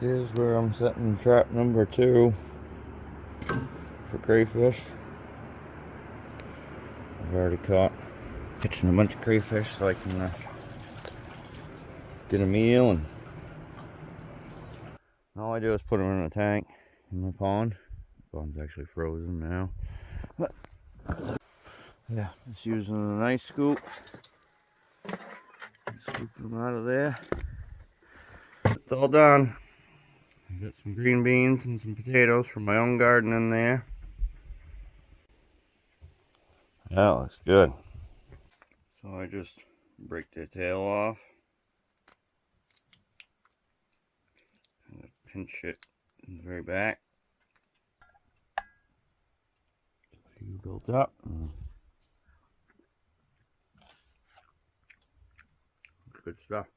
Here's where I'm setting trap number 2 for crayfish. I've already catching a bunch of crayfish so I can get a meal, and all I do is put them in a tank in my pond. The pond's actually frozen now. But yeah, just using a nice scoop. Scooping them out of there. It's all done. I got some green beans and some potatoes from my own garden in there. That looks good. So I just break the tail off. And pinch it in the very back. You built up. Good stuff.